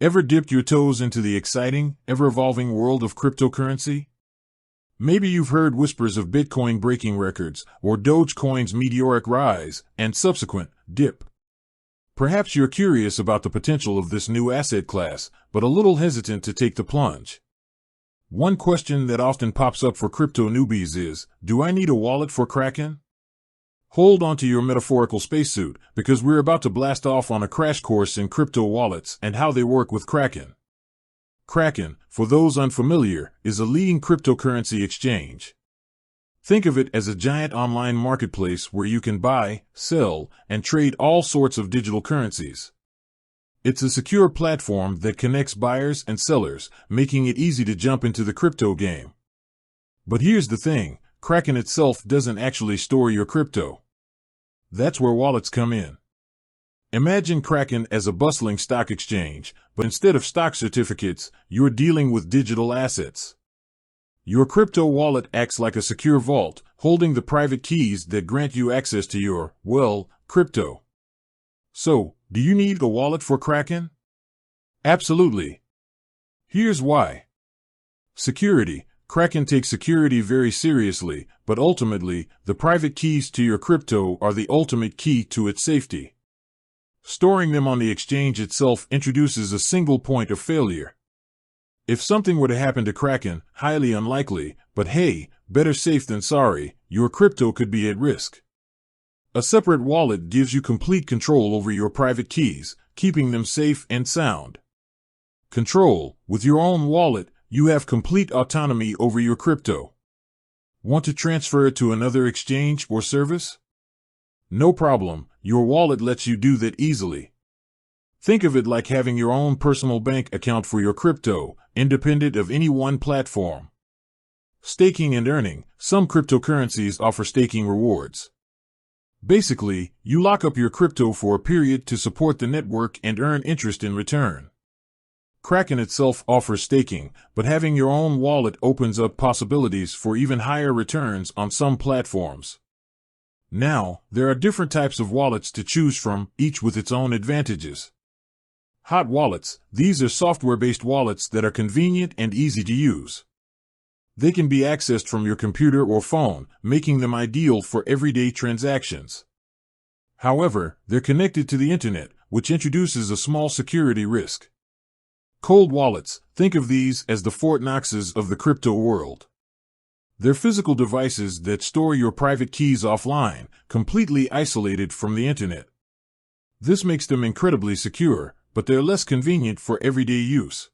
Ever dipped your toes into the exciting, ever-evolving world of cryptocurrency? Maybe you've heard whispers of Bitcoin breaking records, or Dogecoin's meteoric rise and subsequent dip. Perhaps you're curious about the potential of this new asset class, but a little hesitant to take the plunge. One question that often pops up for crypto newbies is, do I need a wallet for Kraken? Hold on to your metaphorical spacesuit, because we're about to blast off on a crash course in crypto wallets and how they work with Kraken. Kraken, for those unfamiliar, is a leading cryptocurrency exchange. Think of it as a giant online marketplace where you can buy, sell, and trade all sorts of digital currencies. It's a secure platform that connects buyers and sellers, making it easy to jump into the crypto game. But here's the thing, Kraken itself doesn't actually store your crypto. That's where wallets come in. Imagine Kraken as a bustling stock exchange, but instead of stock certificates, you're dealing with digital assets. Your crypto wallet acts like a secure vault, holding the private keys that grant you access to your, crypto. So, do you need a wallet for Kraken? Absolutely. Here's why. Security. Kraken takes security very seriously, but ultimately, the private keys to your crypto are the ultimate key to its safety. Storing them on the exchange itself introduces a single point of failure. If something were to happen to Kraken, highly unlikely, but hey, better safe than sorry, your crypto could be at risk. A separate wallet gives you complete control over your private keys, keeping them safe and sound. Control. With your own wallet, you have complete autonomy over your crypto. Want to transfer it to another exchange or service? No problem, your wallet lets you do that easily. Think of it like having your own personal bank account for your crypto, independent of any one platform. Staking and earning. Some cryptocurrencies offer staking rewards. Basically, you lock up your crypto for a period to support the network and earn interest in return. Kraken itself offers staking, but having your own wallet opens up possibilities for even higher returns on some platforms. Now, there are different types of wallets to choose from, each with its own advantages. Hot wallets. These are software-based wallets that are convenient and easy to use. They can be accessed from your computer or phone, making them ideal for everyday transactions. However, they're connected to the internet, which introduces a small security risk. Cold wallets. Think of these as the Fort Knoxes of the crypto world. They're physical devices that store your private keys offline, completely isolated from the internet. This makes them incredibly secure, but they're less convenient for everyday use.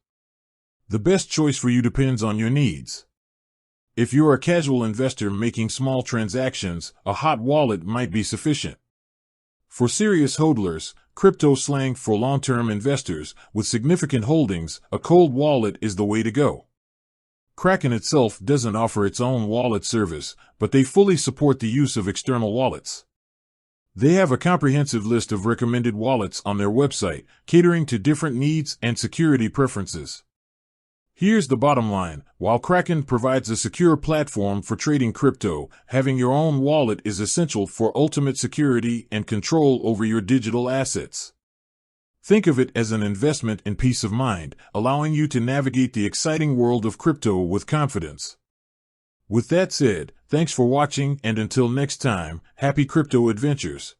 The best choice for you depends on your needs. If you're a casual investor making small transactions, a hot wallet might be sufficient. For serious hodlers, crypto slang for long-term investors with significant holdings, a cold wallet is the way to go. Kraken itself doesn't offer its own wallet service, but they fully support the use of external wallets. They have a comprehensive list of recommended wallets on their website, catering to different needs and security preferences. Here's the bottom line. While Kraken provides a secure platform for trading crypto, having your own wallet is essential for ultimate security and control over your digital assets. Think of it as an investment in peace of mind, allowing you to navigate the exciting world of crypto with confidence. With that said, thanks for watching, and until next time, happy crypto adventures.